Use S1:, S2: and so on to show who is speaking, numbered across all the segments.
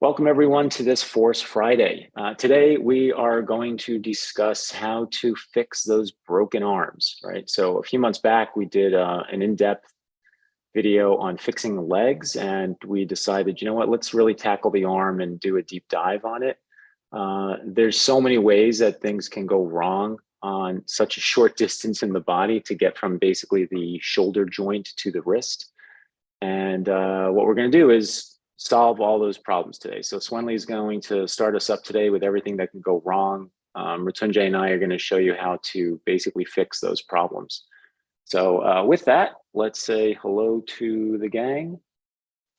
S1: Welcome everyone to this Force Friday. Today we are going to discuss how to fix those broken arms, right? So a few months back we did an in-depth video on fixing legs, and we decided, you know what, let's really tackle the arm and do a deep dive on it. There's so many ways that things can go wrong on such a short distance in the body to get from basically the shoulder joint to the wrist. And what we're going to do is solve all those problems today. So Swenley is going to start us up today with everything that can go wrong. Mrityunjay and I are going to show you how to basically fix those problems. So with that, let's say hello to the gang.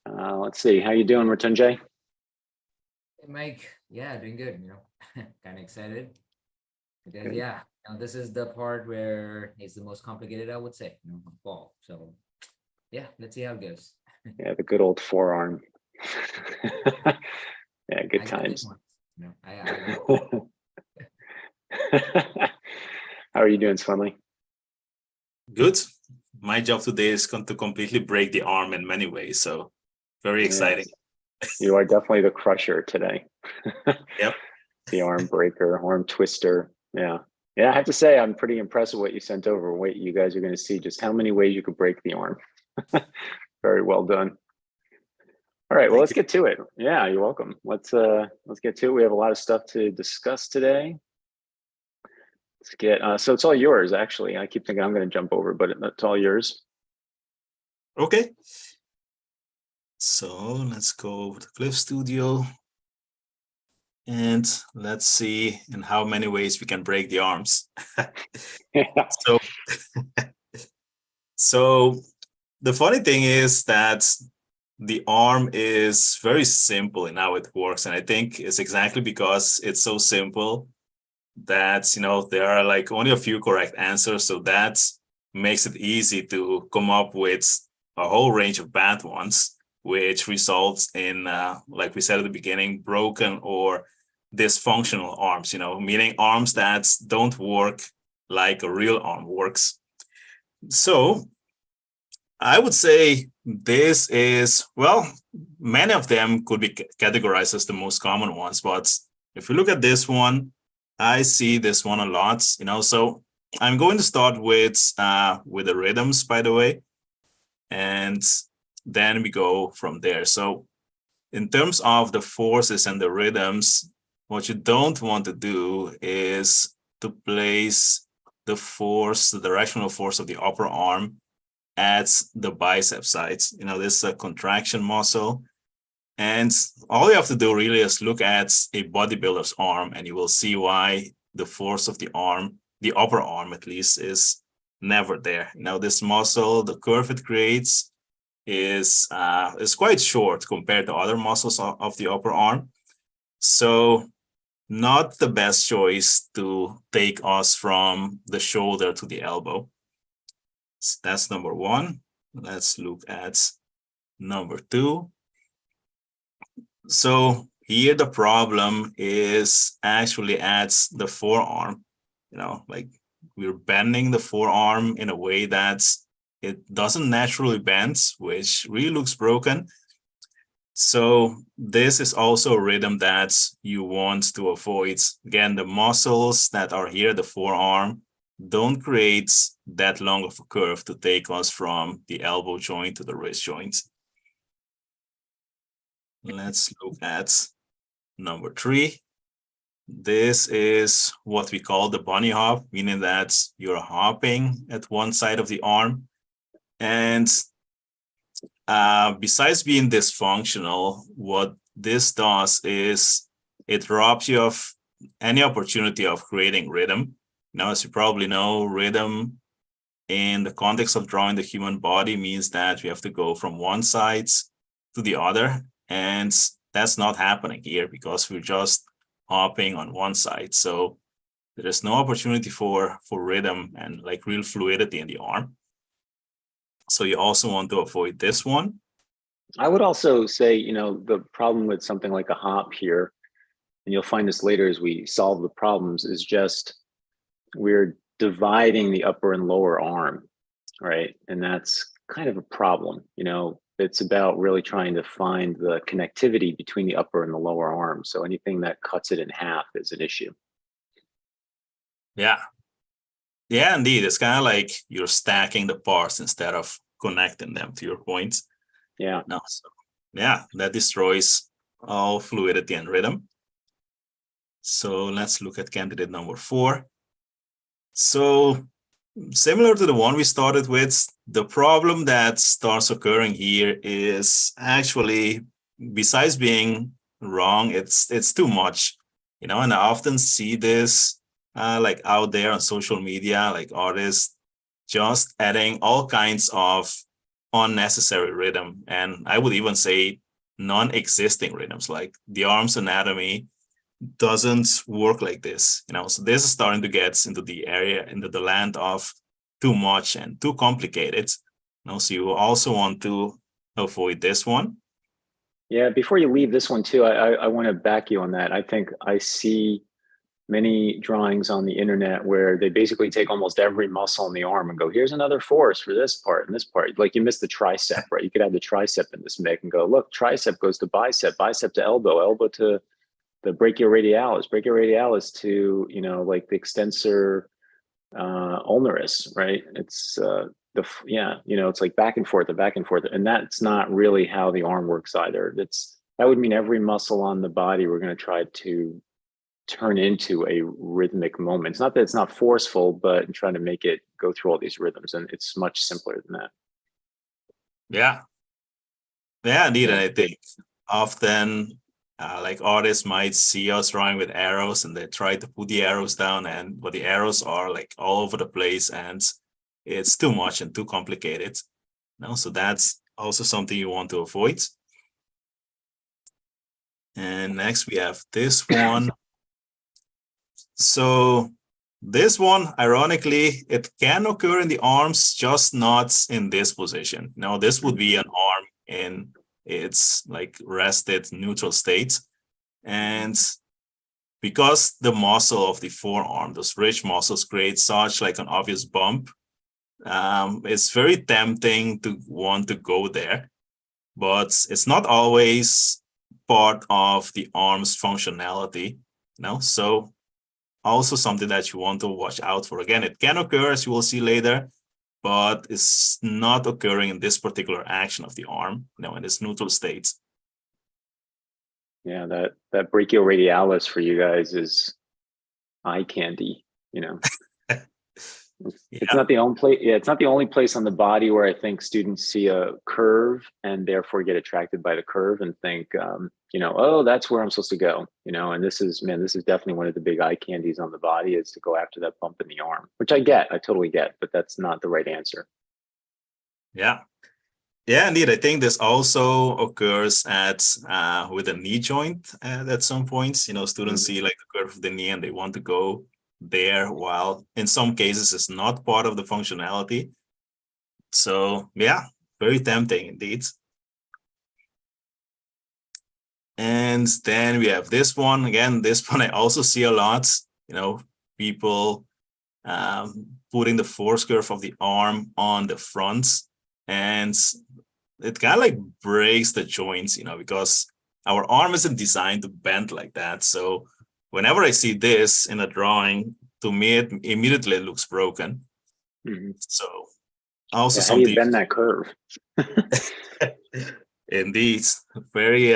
S1: Let's see, how you doing, Mrityunjay?
S2: Hey, Mike, yeah, doing good, kind of excited because
S1: Good.
S2: this is the part where it's the most complicated, I would say, fall. So yeah, let's see how it goes.
S1: Yeah, the good old forearm. Yeah, good
S2: I got this
S1: times.
S2: one. I got
S1: How are you doing, Swenley?
S3: Good. My job today is going to completely break the arm in many ways. So very exciting.
S1: Yes. You are definitely the crusher today.
S3: Yep.
S1: The arm breaker, arm twister. Yeah. Yeah, I have to say, I'm pretty impressed with what you sent over. Wait, you guys are going to see just how many ways you could break the arm. Very well done. All right, well, let's get to it. Yeah, you're welcome. Let's get to it. We have a lot of stuff to discuss today. Let's get so it's all yours, actually. I keep thinking I'm going to jump over, but it's all yours.
S3: Okay. So let's go over to Cliff Studio. And let's see in how many ways we can break the arms. So the funny thing is that the arm is very simple in how it works. And I think it's exactly because it's so simple that, there are like only a few correct answers. So that makes it easy to come up with a whole range of bad ones, which results in, like we said at the beginning, broken or dysfunctional arms, meaning arms that don't work like a real arm works. So I would say this is, well, many of them could be categorized as the most common ones. But if we look at this one, I see this one a lot, so I'm going to start with the rhythms, by the way, and then we go from there. So in terms of the forces and the rhythms, what you don't want to do is to place the force, the directional force of the upper arm at the bicep sides. This is a contraction muscle. And all you have to do really is look at a bodybuilder's arm, and you will see why the force of the arm, the upper arm at least, is never there. This muscle, the curve it creates is quite short compared to other muscles of the upper arm. So not the best choice to take us from the shoulder to the elbow. So that's number one. Let's look at number two. So here the problem is actually at the forearm. Like we're bending the forearm in a way that it doesn't naturally bend, which really looks broken. So this is also a rhythm that you want to avoid. Again, the muscles that are here, the forearm, don't create that long of a curve to take us from the elbow joint to the wrist joint. Let's look at number three. This is what we call the bunny hop, meaning that you're hopping at one side of the arm. And besides being dysfunctional, what this does is it robs you of any opportunity of creating rhythm. Now, as you probably know, rhythm in the context of drawing the human body means that we have to go from one side to the other. And that's not happening here because we're just hopping on one side. So there is no opportunity for rhythm and like real fluidity in the arm. So you also want to avoid this one.
S1: I would also say, the problem with something like a hop here, and you'll find this later as we solve the problems, is just we're dividing the upper and lower arm, right? And that's kind of a problem. it's about really trying to find the connectivity between the upper and the lower arm. So anything that cuts it in half is an issue.
S3: Yeah. Yeah, indeed. It's kind of like you're stacking the parts instead of connecting them, to your point.
S1: Yeah.
S3: No, so yeah, that destroys all fluidity and rhythm. So let's look at candidate number 4. So similar to the one we started with, the problem that starts occurring here is actually, besides being wrong, it's too much, and I often see this like out there on social media, like artists just adding all kinds of unnecessary rhythm, and I would even say non-existing rhythms, like the arm's anatomy doesn't work like this, so this is starting to get into the land of too much and too complicated. So you also want to avoid this one.
S1: Yeah, before you leave this one too, I want to back you on that. I think I see many drawings on the internet where they basically take almost every muscle in the arm and go, here's another force for this part and this part. Like you missed the tricep, right? You could have the tricep in this mix and go, look, tricep goes to bicep, bicep to elbow, elbow to the brachioradialis to, like the extensor ulnaris, right? It's it's like back and forth, and that's not really how the arm works either. That would mean every muscle on the body we're going to try to turn into a rhythmic moment. It's not that it's not forceful, but trying to make it go through all these rhythms, and it's much simpler than that.
S3: Yeah, indeed. And I think often like artists might see us drawing with arrows and they try to put the arrows down, but the arrows are like all over the place and it's too much and too complicated. So that's also something you want to avoid. And next we have this one. So this one, ironically, it can occur in the arms, just not in this position. Now, this would be an arm in its like rested neutral state. And because the muscle of the forearm, those rich muscles, create such like an obvious bump, it's very tempting to want to go there, but it's not always part of the arm's functionality. So also something that you want to watch out for. Again, it can occur, as you will see later, but it's not occurring in this particular action of the arm, in this neutral state.
S1: Yeah, that brachioradialis for you guys is eye candy, It's not the only place. Yeah, it's not the only place on the body where I think students see a curve and therefore get attracted by the curve and think, oh, that's where I'm supposed to go. And this is definitely one of the big eye candies on the body, is to go after that bump in the arm, which I totally get, but that's not the right answer.
S3: Yeah, indeed. I think this also occurs with a knee joint at some points. Students see like the curve of the knee and they want to go there, while in some cases it's not part of the functionality. So yeah, very tempting indeed. And then we have this one. Again, this one I also see a lot, people putting the force curve of the arm on the front, and it kind of like breaks the joints, because our arm isn't designed to bend like that. So whenever I see this in a drawing, to me, it immediately looks broken. So also
S1: how do you bend that curve?
S3: Indeed, very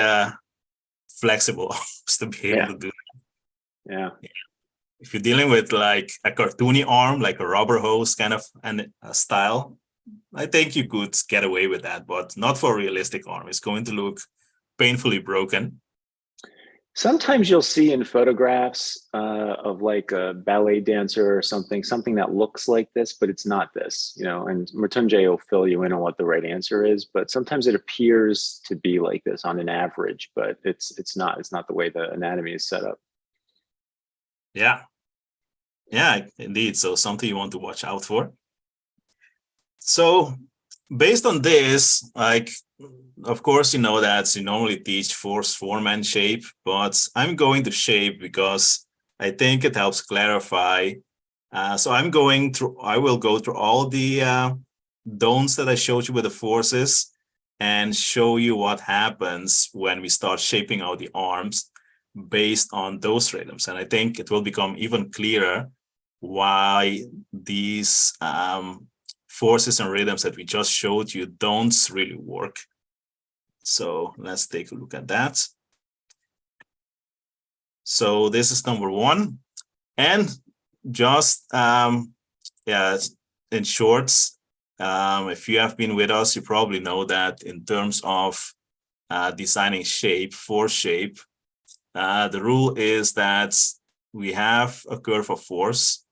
S3: flexible to be able to do that.
S1: Yeah.
S3: If you're dealing with like a cartoony arm, like a rubber hose kind of style, I think you could get away with that, but not for a realistic arm. It's going to look painfully broken.
S1: Sometimes you'll see in photographs of like a ballet dancer or something that looks like this, but it's not this, and Mrityunjay will fill you in on what the right answer is, but sometimes it appears to be like this on an average, but it's not the way the anatomy is set up.
S3: Yeah, indeed. So something you want to watch out for. So based on this, like, of course, that you normally teach force, form, and shape, but I'm going to shape because I think it helps clarify. So I will go through all the don'ts that I showed you with the forces, and show you what happens when we start shaping out the arms based on those rhythms. And I think it will become even clearer why these forces and rhythms that we just showed you don't really work. So let's take a look at that. So this is number one. And just, yeah, in short, if you have been with us, you probably know that in terms of designing shape, force shape, the rule is that we have a curve of force,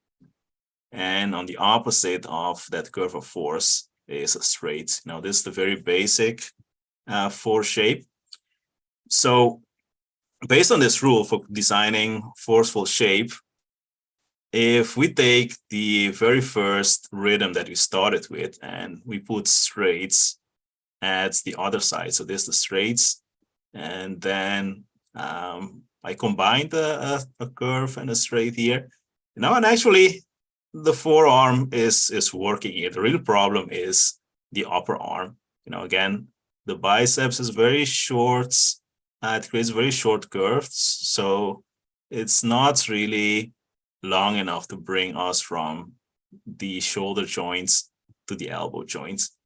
S3: and on the opposite of that curve of force is a straight. Now, this is the very basic force shape. So based on this rule for designing forceful shape, if we take the very first rhythm that we started with and we put straights at the other side, so there's the straights, and then I combined a curve and a straight here. Now, and actually the forearm is working here. The real problem is the upper arm. You know, again, the biceps is very short. It creates very short curves, so it's not really long enough to bring us from the shoulder joints to the elbow joints,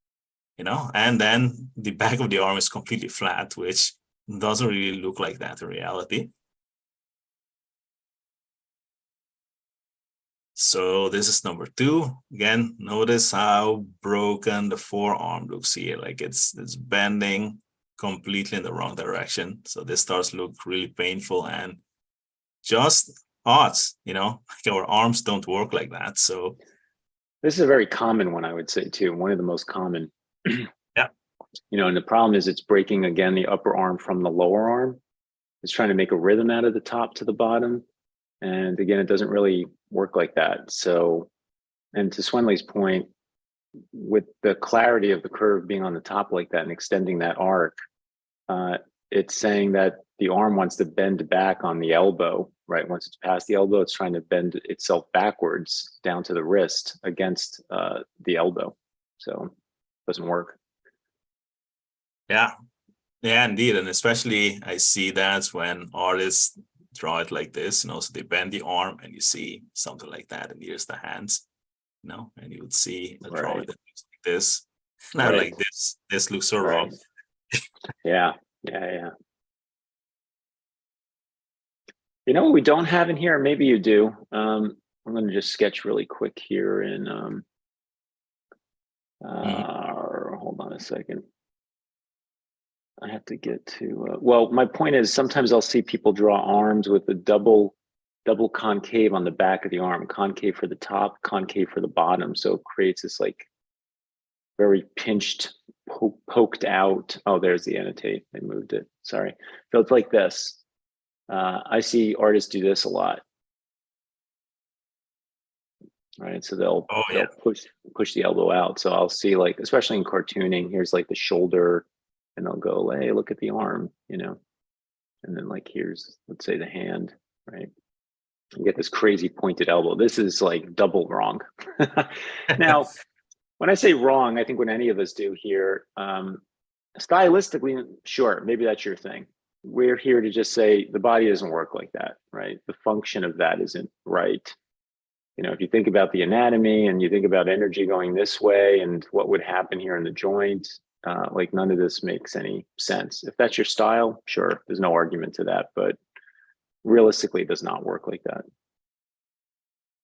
S3: you know, and then the back of the arm is completely flat, which doesn't really look like that in reality. So this is number two. Again, notice how broken the forearm looks here. Like it's bending completely in the wrong direction. So this starts to look really painful and just odd, you know, like our arms don't work like that. So
S1: this is a very common one, I would say too. One of the most common.
S3: Yeah.
S1: You know, and the problem is it's breaking again the upper arm from the lower arm. It's trying to make a rhythm out of the top to the bottom. And again, it doesn't really work like that. So, and to Swenley's point, with the clarity of the curve being on the top like that and extending that arc, it's saying that the arm wants to bend back on the elbow, right? Once it's past the elbow, it's trying to bend itself backwards down to the wrist against the elbow. So it doesn't work.
S3: yeah, indeed. And especially I see that when artists draw it like this, you know, so they bend the arm and you see something like that, and here's the hands, you know, and you would see a drawing that looks like this. Not
S1: Right.
S3: like this. This looks so
S1: Right.
S3: wrong.
S1: Yeah. You know what we don't have in here? Maybe you do. I'm going to just sketch really quick here in, hold on a second. I have to get to, well, my point is sometimes I'll see people draw arms with a double concave on the back of the arm, concave for the top, concave for the bottom. So it creates this like very pinched, poked out. Oh, there's the annotate. I moved it. Sorry. So it's like this. I see artists do this a lot. Right. So they'll push the elbow out. So I'll see, like, especially in cartooning, here's like the shoulder, and they'll go, hey, look at the arm, you know, and then like here's, let's say, the hand, right? You get this crazy pointed elbow. This is like double wrong. Now, when I say wrong, I think what any of us do here, stylistically, sure, maybe that's your thing. We're here to just say the body doesn't work like that, right? The function of that isn't right. You know, if you think about the anatomy and you think about energy going this way and what would happen here in the joint, like none of this makes any sense. If that's your style, sure, there's no argument to that, but realistically, it does not work like that.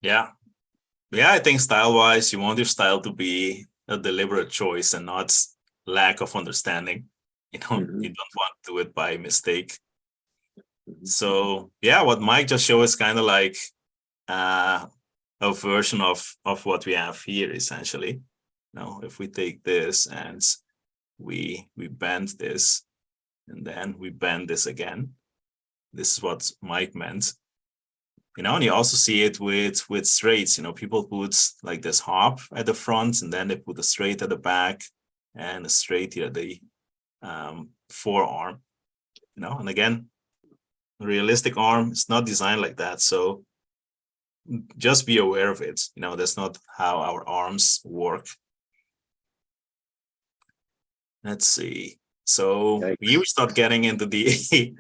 S3: Yeah, I think style-wise, you want your style to be a deliberate choice and not lack of understanding. You know, you don't want to do it by mistake. So yeah, what Mike just showed is kind of like a version of what we have here, essentially. Now, if we take this and we bend this, and then we bend this again, this is what Mike meant. You know, and you also see it with straights. You know, people put like this hop at the front, and then they put a straight at the back and a straight here at the forearm. You know, and again, a realistic arm is not designed like that. So just be aware of it. You know, that's not how our arms work. Let's see. So
S1: Yikes.
S3: here we start getting into the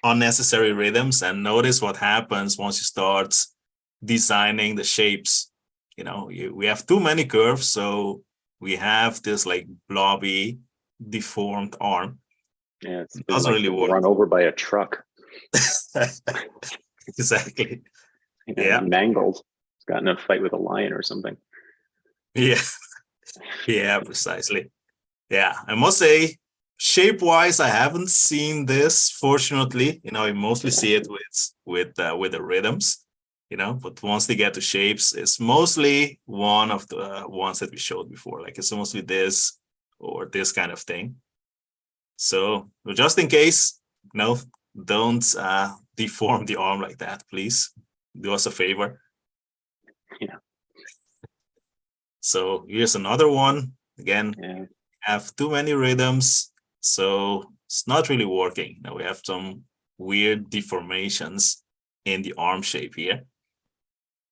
S3: unnecessary rhythms, and notice what happens once you start designing the shapes. You know, we have too many curves, so we have this like blobby, deformed arm.
S1: Yeah, it's
S3: It
S1: been
S3: doesn't
S1: like
S3: really
S1: been
S3: work.
S1: run over by a truck.
S3: Exactly.
S1: You know,
S3: Yeah.
S1: mangled. It's gotten in a fight with a lion or something.
S3: Yeah. Yeah, precisely. Yeah, I must say, shape-wise, I haven't seen this. Fortunately, you know, I mostly
S1: Yeah.
S3: see it with the rhythms, you know. But once they get to shapes, it's mostly one of the ones that we showed before. Like it's mostly this or this kind of thing. So just in case, no, don't deform the arm like that, please. Do us a favor.
S1: Yeah.
S3: So here's another one. Again,
S1: Yeah.
S3: have too many rhythms, so it's not really working. Now we have some weird deformations in the arm shape here.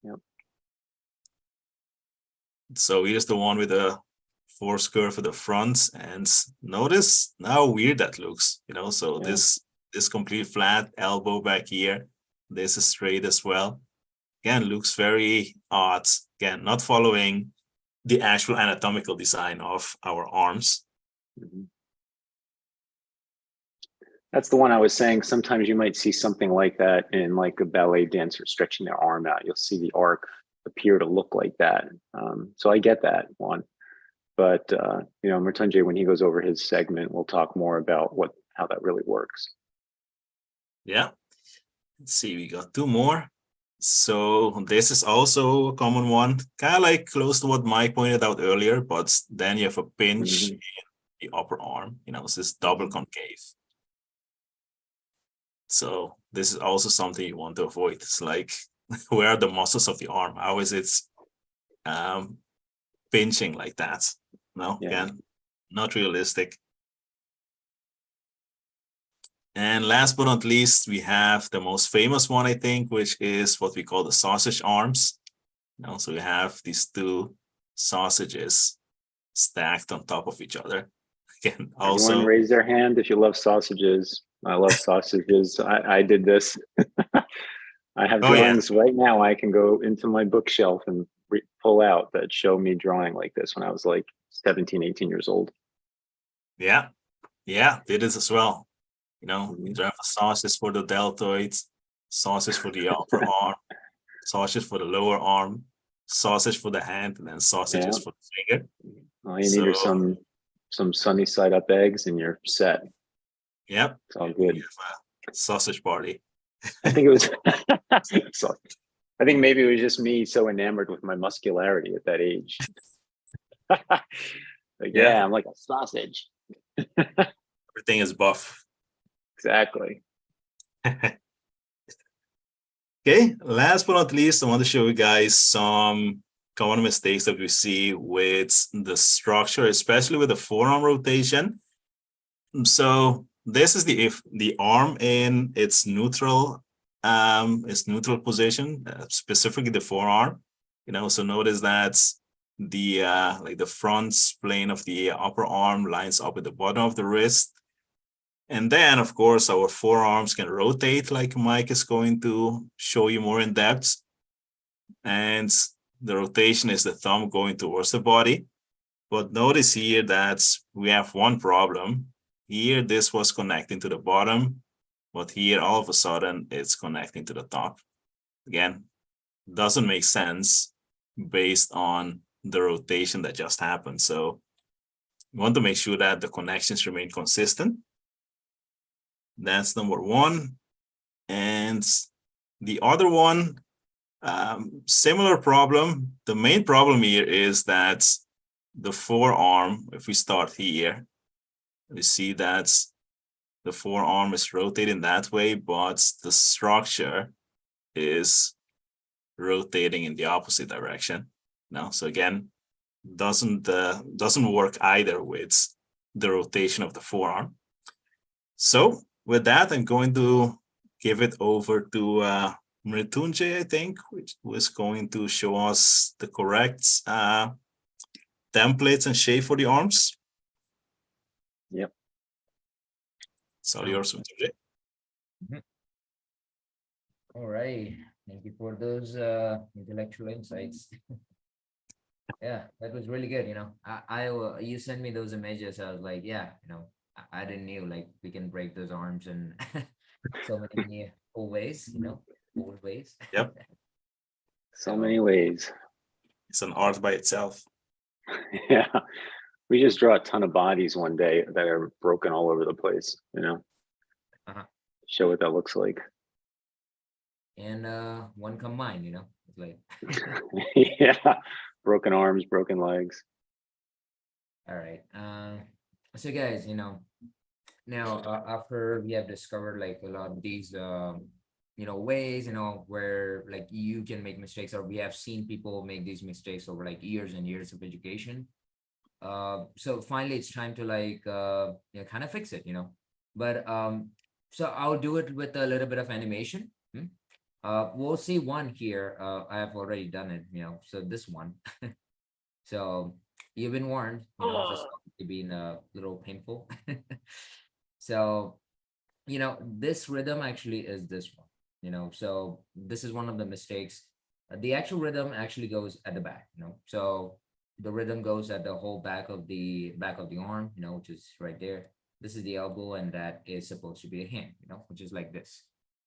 S1: Yep.
S3: So here's the one with the force curve at the front, and notice how weird that looks. You know, so
S1: Yeah.
S3: this complete flat elbow back here, this is straight as well. Again, looks very odd. Again, not following the actual anatomical design of our arms.
S1: Mhm. That's the one I was saying. Sometimes you might see something like that in like a ballet dancer stretching their arm out. You'll see the arc appear to look like that. So I get that one. But you know, Mritunjay, when he goes over his segment, we'll talk more about how that really works.
S3: Yeah. Let's see, we got two more. So this is also a common one, kind of like close to what Mike pointed out earlier, but then you have a pinch
S1: Mhm.
S3: in the upper arm, you know, it's this double concave. So this is also something you want to avoid. It's like, where are the muscles of the arm? How is it um, pinching like that? No,
S1: Yeah.
S3: again, not realistic. And last but not least, we have the most famous one, I think, which is what we call the sausage arms. You know, so we have these two sausages stacked on top of each other. Again,
S1: Anyone
S3: also,
S1: raise their hand if you love sausages? I love sausages. I did this. I have
S3: oh yeah,
S1: drawings right now. I can go into my bookshelf and pull out that show me drawing like this when I was like 17, 18 years old.
S3: yeah, yeah, did it as well. You know,
S1: Mhm.
S3: you have a sausage for the deltoid, sausage for the upper arm, sausage for the lower arm, sausage for the hand, and then sausages
S1: Yeah.
S3: for the finger.
S1: All you need
S3: So,
S1: are some sunny side up eggs and you're set.
S3: yep,
S1: It's all
S3: we
S1: good.
S3: have a sausage party.
S1: I think it was so I think maybe it was just me so enamored with my muscularity at that age. Like,
S3: Yeah,
S1: yeah, I'm like a sausage.
S3: everything is buff.
S1: Exactly.
S3: Okay, last but not least, I want to show you guys some common mistakes that we see with the structure, especially with the forearm rotation. So this is the arm in its neutral position, specifically the forearm. You know, so notice that the like the front plane of the upper arm lines up with the bottom of the wrist. And then, of course, our forearms can rotate like Mike is going to show you more in depth. And the rotation is the thumb going towards the body. But notice here that we have one problem. Here, this was connecting to the bottom, but here, all of a sudden, it's connecting to the top. Again, doesn't make sense based on the rotation that just happened. So you want to make sure that the connections remain consistent. That's number one. And the other one, similar problem. The main problem here is that the forearm, if we start here, we see that the forearm is rotating that way, but the structure is rotating in the opposite direction. No, so again, doesn't work either with the rotation of the forearm. So with that, I'm going to give it over to Mritunjay, I think, which was going to show us the correct templates and shape for the arms.
S1: Yep.
S3: It's all yours, Mr.
S2: All right. Thank you for those intellectual insights. Yeah, that was really good. You sent me those images. I was like, yeah, I didn't knew like we can break those arms in so many cool ways, cool ways.
S3: Yep.
S1: So many ways.
S3: It's an art by itself.
S1: Yeah. We just draw a ton of bodies one day that are broken all over the place,
S2: Uh-huh.
S1: show what that looks like.
S2: And one combined, it's like,
S1: Yeah. Broken arms, broken legs.
S2: all right. So guys, now after we have discovered like a lot of these ways, where like you can make mistakes, or we have seen people make these mistakes over like years and years of education. So finally it's time to like kind of fix it, but so I'll do it with a little bit of animation. We'll see one here. I have already done it, so this one. So you've been warned, this is being a little painful. So this rhythm actually is this one, so this is one of the mistakes. The actual rhythm actually goes at the back, so the rhythm goes at the whole back of the arm, which is right there. This is the elbow, and that is supposed to be a hand, which is like this.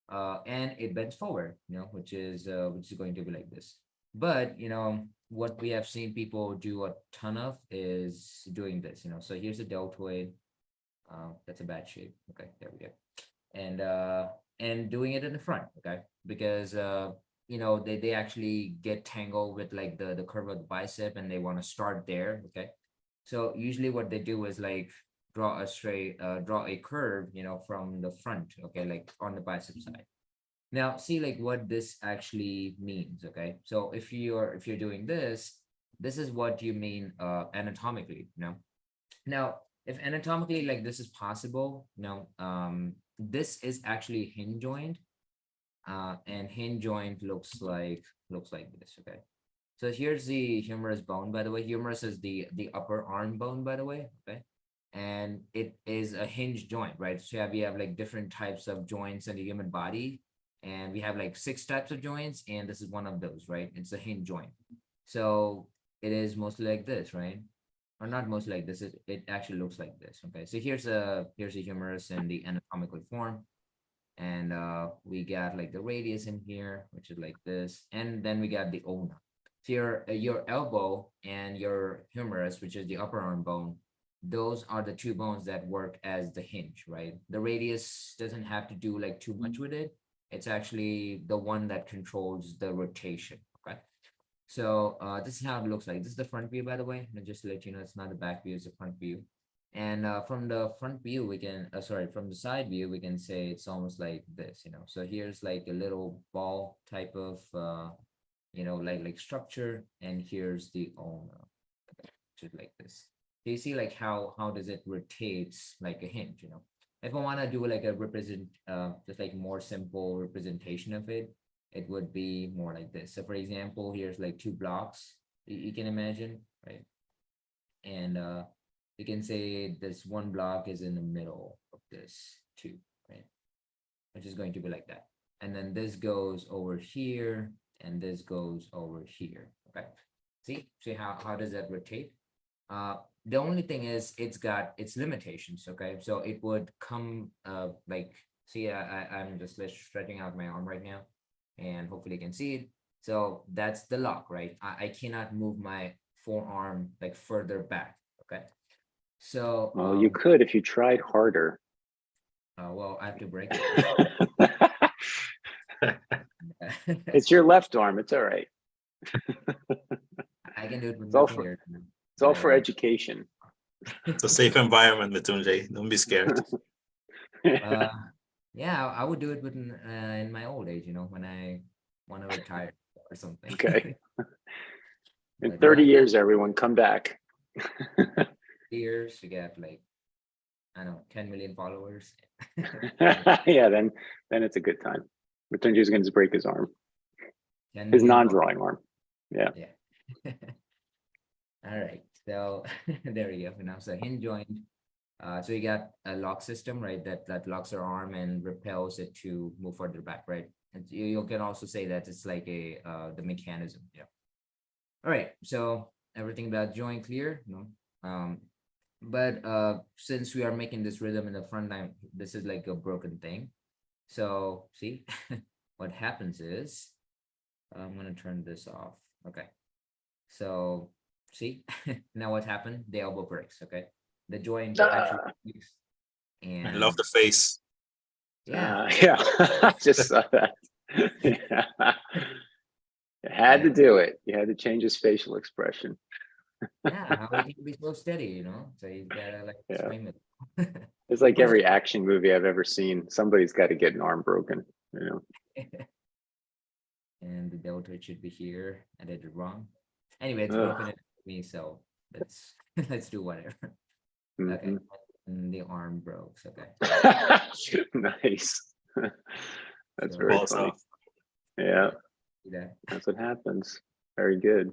S2: And it bends forward, which is going to be like this. But what we have seen people do a ton of is doing this, so here's a deltoid. That's a bad shape. Okay, there we go. And doing it in the front, okay, because they actually get tangled with like the curve of the bicep, and they want to start there. Okay, so usually what they do is like draw a curve, from the front, okay, like on the bicep side. Now see like what this actually means. Okay, so if you're doing this, this is what you mean anatomically. Now if anatomically like this is possible, this is actually hinge joint, and hinge joint looks like this. Okay, so here's the humerus bone, by the way. Humerus is the upper arm bone, by the way. Okay, and it is a hinge joint, right? So we have like different types of joints in the human body, and we have like 6 types of joints, and this is one of those, right? It's a hinge joint. So it is mostly like this, right? Or not mostly like this. It actually looks like this. Okay, so here's a humerus in the anatomical form, and we got like the radius in here, which is like this, and then we got the ulna. So your elbow and your humerus, which is the upper arm bone, those are the 2 bones that work as the hinge, right? The radius doesn't have to do like too much with it. It's actually the one that controls the rotation. Okay, so this is how it looks like. This is the front view, by the way. And just to let you know, it's not the back view, it's the front view. And from the front view, we can, from the side view, we can say it's almost like this, So here's like a little ball type of, like structure, and here's the ulna, which is like this. So you see like how does it rotates like a hinge, If I want to do like a just like more simple representation of it, it would be more like this. So for example, here's like 2 blocks, you can imagine, right? And you can say this one block is in the middle of this 2, right? Which is going to be like that. And then this goes over here, and this goes over here, okay? See how does that rotate? The only thing is it's got its limitations, okay? So it would come like, see, I'm just stretching out my arm right now, and hopefully you can see it. So that's the lock, right? I cannot move my forearm like further back, okay? So
S1: Well, you could if you tried harder.
S2: well, I have to break it.
S1: It's your left arm. It's all right.
S2: I can do it with
S1: It's
S2: my
S1: all
S2: finger.
S1: It's all for education.
S3: It's a safe environment, Mrityunjay. Don't be scared.
S2: Yeah, I would do it in my old age, when I want to retire or something.
S1: Okay. In
S2: But
S1: 30
S2: right
S1: years, everyone come back.
S2: years to get like, I don't know, 10 million followers.
S1: Yeah, then it's a good time. Mrityunjay's going to break his arm,
S2: 10
S1: his
S2: million
S1: non-drawing arm. Yeah.
S2: Yeah. All right. So there we go. Now, so hinge joint. So you got a lock system, right? That locks your arm and repels it to move further back, right? And you can also say that it's like a the mechanism. Yeah. All right. So everything about joint clear, no. But since we are making this rhythm in the front line, this is like a broken thing. So see, what happens is I'm gonna turn this off. Okay. So see, now what happened? The elbow breaks. Okay. The joint actually
S1: Ah,
S2: breaks.
S3: I love
S2: And
S3: the face.
S2: yeah,
S1: yeah, I just saw that. Yeah. You had to
S2: yeah,
S1: do it. You had to change his facial expression.
S2: yeah. How he can be so steady, you know? So he's gotta like
S1: Yeah.
S2: swing it.
S1: It's like
S2: What's
S1: every action movie I've ever seen. Somebody's got to get an arm broken. You know.
S2: and the delta should be here. I did it wrong. Anyway, it's broken
S1: Ugh.
S2: in me, so let's let's do whatever. Okay.
S1: Mhm.
S2: And the arm broke. Okay.
S1: Nice. That's
S2: So
S1: very
S3: Balls
S1: funny.
S3: off.
S1: Yeah,
S2: do that.
S1: that's what happens. Very good.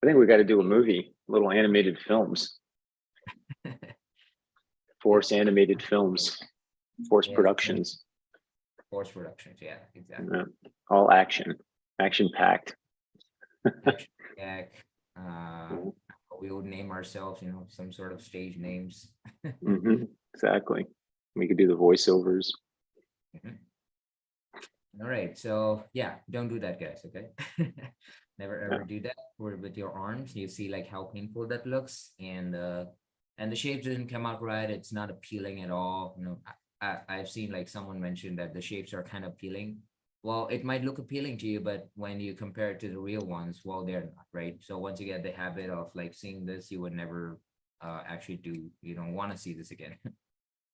S1: I think we got to do a movie, little animated films, Force animated films, Force
S2: Yeah,
S1: Productions.
S2: force productions. Yeah, exactly.
S1: Yeah. All action, action packed.
S2: Action Jack. Uh, we would name ourselves, you know, some sort of stage names.
S1: Exactly. We could do the voiceovers.
S2: Mhm. All right, so yeah, don't do that, guys. Okay, never
S1: Yeah.
S2: ever do that with your arms. You see like how painful that looks, and the shape didn't come out right. It's not appealing at all. You know, I've seen like someone mentioned that the shapes are kind of appealing. Well, it might look appealing to you, but when you compare it to the real ones, well, they're not, right? So once you get the habit of like seeing this, you would never actually do. You don't want to see this again.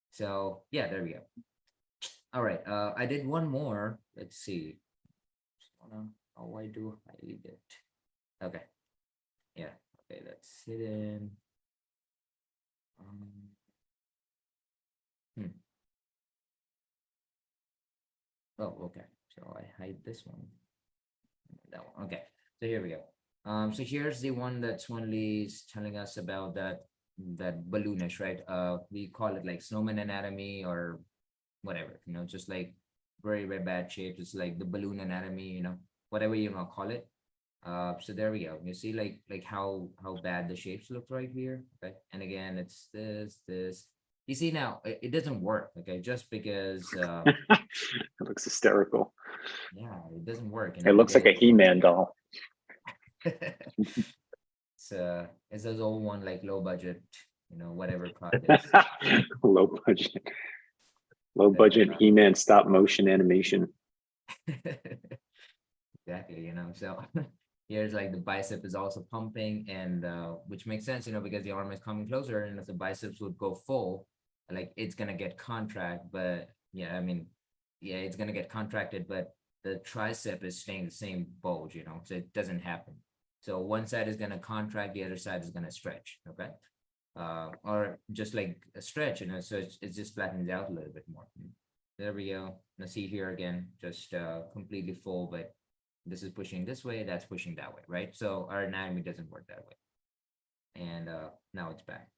S2: So yeah, there we go. All right. I did one more. Let's see. How I do hide it? Okay. Yeah. Okay. That's hidden. Um, hmm. Oh, okay. So I hide this one. That one. Okay. So here we go. So here's the one that Swanley's telling us about that balloonish, right? We call it like snowman anatomy or whatever, you know, just like very, very bad shape. It's like the balloon anatomy, you know, whatever you want to call it. So there we go. You see like how bad the shapes look right here. Okay. And again, it's this. You see now it doesn't work. Okay, just because
S1: It looks hysterical.
S2: yeah, it doesn't work, you
S1: It
S2: know,
S1: looks like
S2: because
S1: a He-Man doll.
S2: it's those old one like low budget, you know, whatever projects.
S1: Low budget, low
S2: that
S1: budget He-Man stop motion animation.
S2: exactly, you know. So here's like the bicep is also pumping, and which makes sense, you know, because the arm is coming closer, and if the biceps would go full, like it's gonna get contract. But yeah, I mean, yeah, it's gonna get contracted, but the tricep is staying the same bulge, you know, so it doesn't happen. So one side is gonna contract, the other side is gonna stretch. Okay. Or just like a stretch, you know, so it just flattens out a little bit more. There we go. Now see here again, just completely full, but this is pushing this way, that's pushing that way, right? So our anatomy doesn't work that way. And now it's back.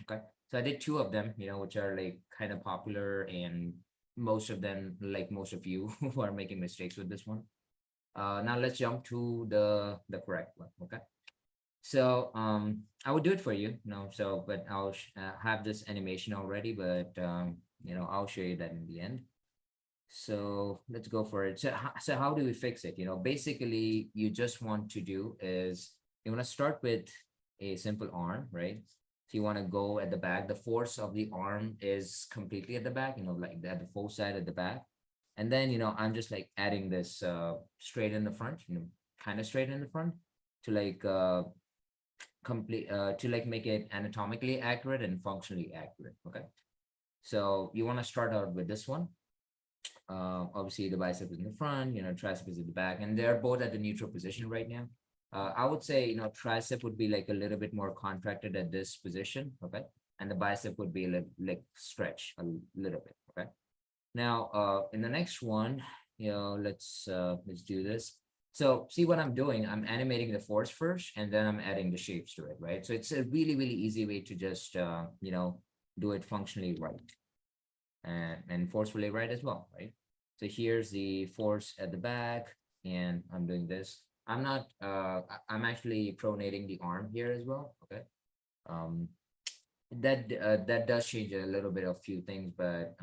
S2: Okay. So I did two of them, you know, which are like kind of popular, and most of them, like most of you who are making mistakes with this one. Now let's jump to the correct one. Okay. So I would do it for you, you know, so but I'll have this animation already, but you know, I'll show you that in the end. So let's go for it. So how do we fix it? You know, basically, you just want to do is you want to start with a simple arm, right? So you want to go at the back. The force of the arm is completely at the back, you know, like at the full side at the back. And then, you know, I'm just like adding this straight in the front, you know, kind of straight in the front to like complete to like make it anatomically accurate and functionally accurate. Okay. So you want to start out with this one. Obviously the bicep is in the front, you know, tricep is at the back, and they're both at the neutral position right now. I would say, you know, tricep would be like a little bit more contracted at this position, okay? And the bicep would be like stretch a little bit, okay? Now, in the next one, you know, let's do this. So see what I'm doing? I'm animating the force first, and then I'm adding the shapes to it, right? So it's a really, really easy way to just, do it functionally right. And forcefully right as well, right? So here's the force at the back, and I'm doing this. I'm not, I'm actually pronating the arm here as well, okay? That does change a little bit of few things, but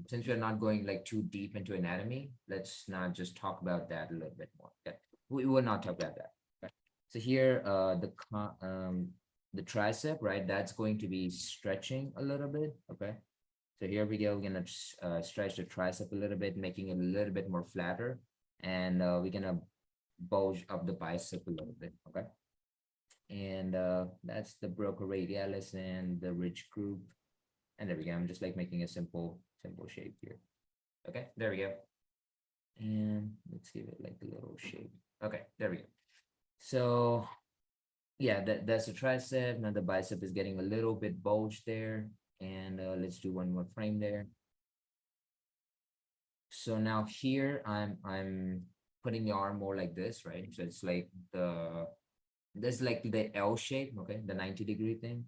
S2: since we're not going like too deep into anatomy, let's not just talk about that a little bit more. Okay, we will not talk about that. Okay. So here, the tricep, right? That's going to be stretching a little bit. Okay, so here we go. We're gonna stretch the tricep a little bit, making it a little bit more flatter, and we're gonna bulge up the bicep a little bit. Okay. And that's the brachioradialis and the ridge group. And there we go. I'm just like making a simple shape here. Okay, there we go. And let's give it like a little shape. Okay, there we go. So yeah, that's the tricep. Now the bicep is getting a little bit bulged there. And let's do one more frame there. So now here I'm putting the arm more like this, right? So it's like there's like the L shape, okay, the 90-degree thing.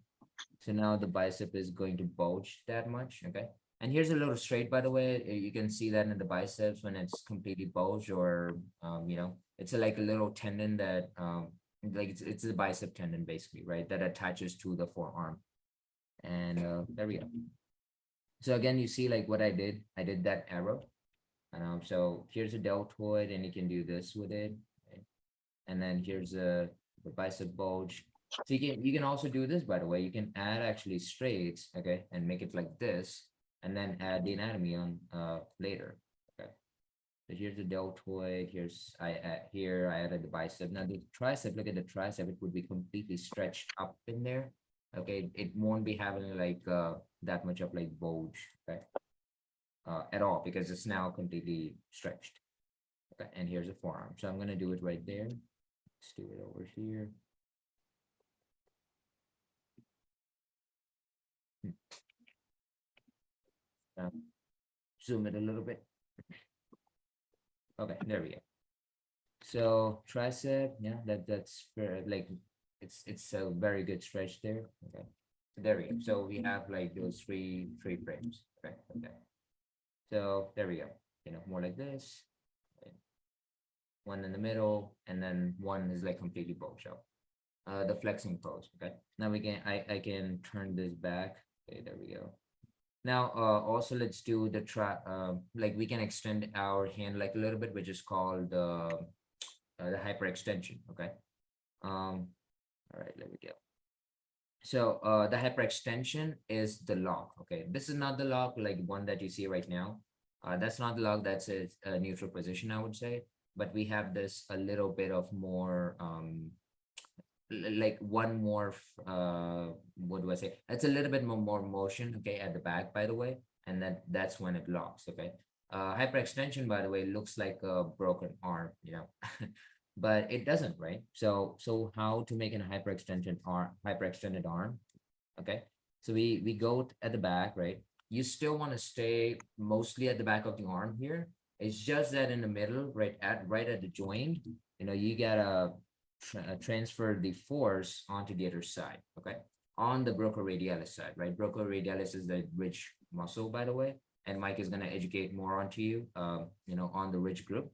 S2: So now the bicep is going to bulge that much, okay? And here's a little straight, by the way. You can see that in the biceps when it's completely bulged, or it's like a little tendon that like it's a bicep tendon basically, right? That attaches to the forearm. And there we go. So again, you see like what I did that arrow. So here's a deltoid, and you can do this with it, right? And then here's the bicep bulge. So you can also do this, by the way. You can add actually straights, okay, and make it like this, and then add the anatomy on later. Okay. So here's the deltoid. I added the bicep. Now the tricep, look at the tricep, it would be completely stretched up in there. Okay, it won't be having like that much of like bulge, okay, at all, because it's now completely stretched. Okay, and here's the forearm. So I'm gonna do it right there. Let's do it over here. Zoom it a little bit. Okay, there we go. So tricep, yeah, that's like it's a very good stretch there. Okay, so there we go. So we have like those three frames. Okay, okay. So there we go. More like this. Okay. One in the middle, and then one is like completely bulged out. The flexing pose. Okay. Now I can turn this back. Okay, there we go. Now, also let's do the like we can extend our hand like a little bit, which is called the hyperextension. Okay. All right, there we go. So the hyperextension is the lock. Okay, this is not the lock like one that you see right now. That's not the lock. That's a neutral position, I would say. But we have this a little bit of more like one more what do I say? It's a little bit more motion, okay, at the back, by the way, and then that's when it locks. Okay. Hyperextension, by the way, looks like a broken arm, but it doesn't, right? So how to make an hyperextended arm? Okay, so we go at the back, right? You still want to stay mostly at the back of the arm here. It's just that in the middle, right at the joint, you gotta transfer the force onto the other side. Okay, on the brachioradialis side, right? Brachioradialis is the ridge muscle, by the way, and Mike is gonna educate more onto you, on the ridge group.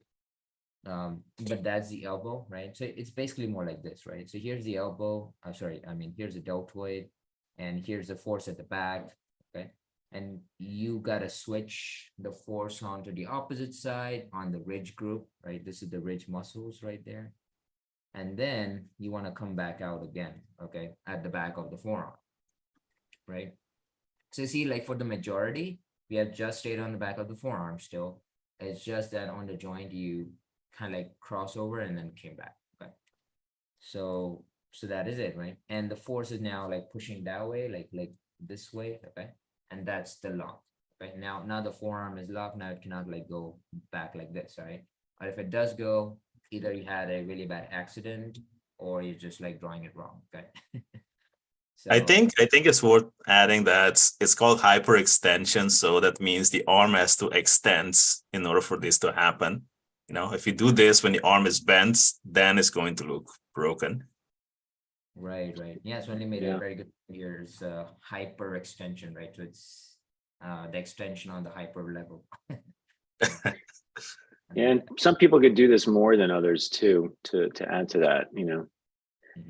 S2: But that's the elbow, right? So it's basically more like this, right? So here's the elbow. Here's the deltoid, and here's the force at the back. Okay, and you gotta switch the force onto the opposite side on the ridge group, right? This is the ridge muscles right there. And then you want to come back out again, okay, at the back of the forearm, right? So see, like for the majority, we have just stayed on the back of the forearm still. It's just that on the joint, you kind of like cross over and then came back, okay? So that is it, right? And the force is now like pushing that way, like this way, okay? And that's the lock, okay? Now the forearm is locked. Now it cannot like go back like this, right? But if it does go, either you had a really bad accident or you're just like drawing it wrong. Okay. So
S3: I think it's worth adding that it's called hyperextension. So that means the arm has to extend in order for this to happen. if you do this when the arm is bent, then it's going to look broken.
S2: Right. Yeah, Swanley made a
S1: Yeah.
S2: very good point here. It's hyper extension, right? So it's the extension on the hyper level.
S1: And some people could do this more than others too, to add to that,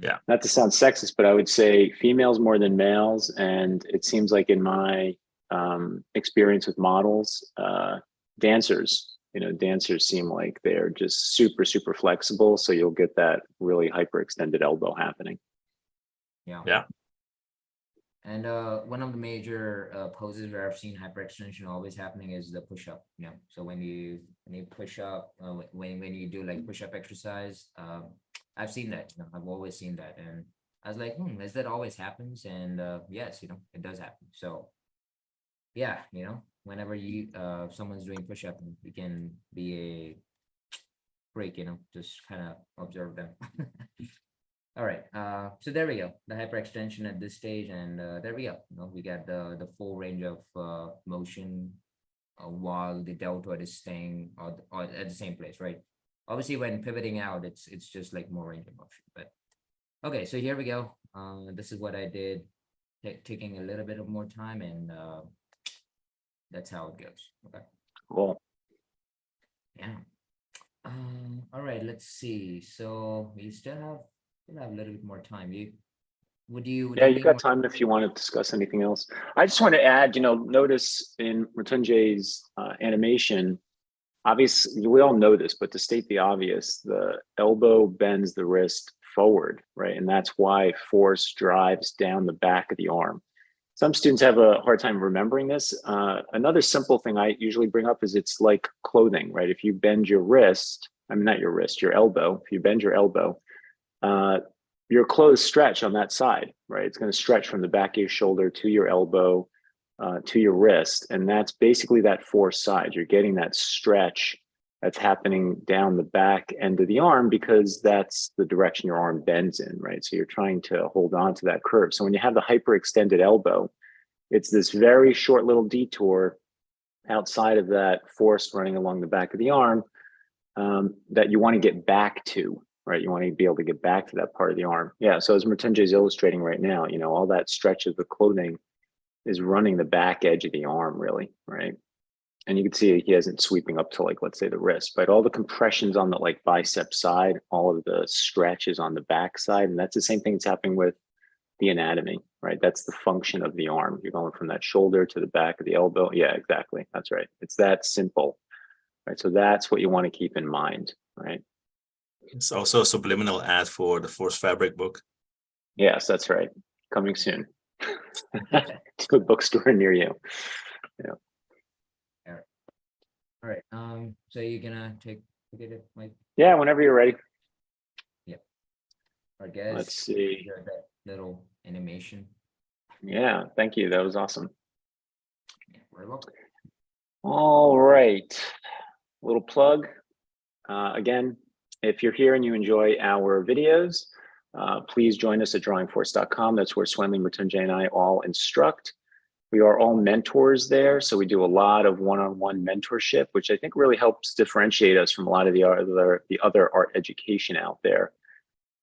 S3: Yeah.
S1: Not to sound sexist, but I would say females more than males. And it seems like in my experience with models, dancers seem like they're just super, super flexible. So you'll get that really hyperextended elbow happening.
S2: Yeah. And one of the major poses where I've seen hyperextension always happening is the push-up. So when you push up, when you do like push-up exercise, I've seen that. I've always seen that, and I was like, is that always happens? And yes, it does happen. So yeah, whenever someone's doing push-up, it can be a break. Just kind of observe them. All right, so there we go, the hyperextension at this stage, and there we go. We got the full range of motion while the deltoid is staying or at the same place, right? Obviously, when pivoting out, it's just like more range of motion. But okay, so here we go. This is what I did, taking a little bit of more time, and that's how it goes. Okay.
S1: Cool.
S2: Yeah. All right, let's see. So we still have a little bit more time. Would you
S1: Got time if you want to discuss anything else. I just want to add, notice in Mrityunjay's animation, obviously we all know this, but to state the obvious, the elbow bends the wrist forward, right? And that's why force drives down the back of the arm. Some students have a hard time remembering this. Another simple thing I usually bring up is it's like clothing, right? If you bend your wrist, not your wrist, your elbow, if you bend your elbow, your clothes stretch on that side, right? It's going to stretch from the back of your shoulder to your elbow, to your wrist. And that's basically that force side. You're getting that stretch that's happening down the back end of the arm because that's the direction your arm bends in, right? So you're trying to hold on to that curve. So when you have the hyperextended elbow, it's this very short little detour outside of that force running along the back of the arm that you want to get back to, right? You want to be able to get back to that part of the arm. Yeah, so as Mrityunjay is illustrating right now, all that stretch of the clothing is running the back edge of the arm, really, right? And you can see he isn't sweeping up to let's say the wrist, but all the compressions on the bicep side, all of the stretches on the back side, and that's the same thing that's happening with the anatomy, right? That's the function of the arm. You're going from that shoulder to the back of the elbow. Yeah, exactly. That's right. It's that simple, right? So that's what you want to keep in mind, right?
S3: It's also a subliminal ad for the Force Fabric book.
S1: Yes, that's right. Coming soon to a bookstore near you. Yeah.
S2: All right. So you're gonna take it, Mike?
S1: Yeah, whenever you're ready.
S2: Yep. All right, guys.
S1: Let's see.
S2: That little animation.
S1: Yeah, thank you. That was awesome.
S2: Yeah, very welcome.
S1: All right. Little plug. Again, if you're here and you enjoy our videos, please join us at drawingforce.com. That's where Swanley, Mrityunjay, and I all instruct. We are all mentors there, so we do a lot of one-on-one mentorship, which I think really helps differentiate us from a lot of the other art education out there,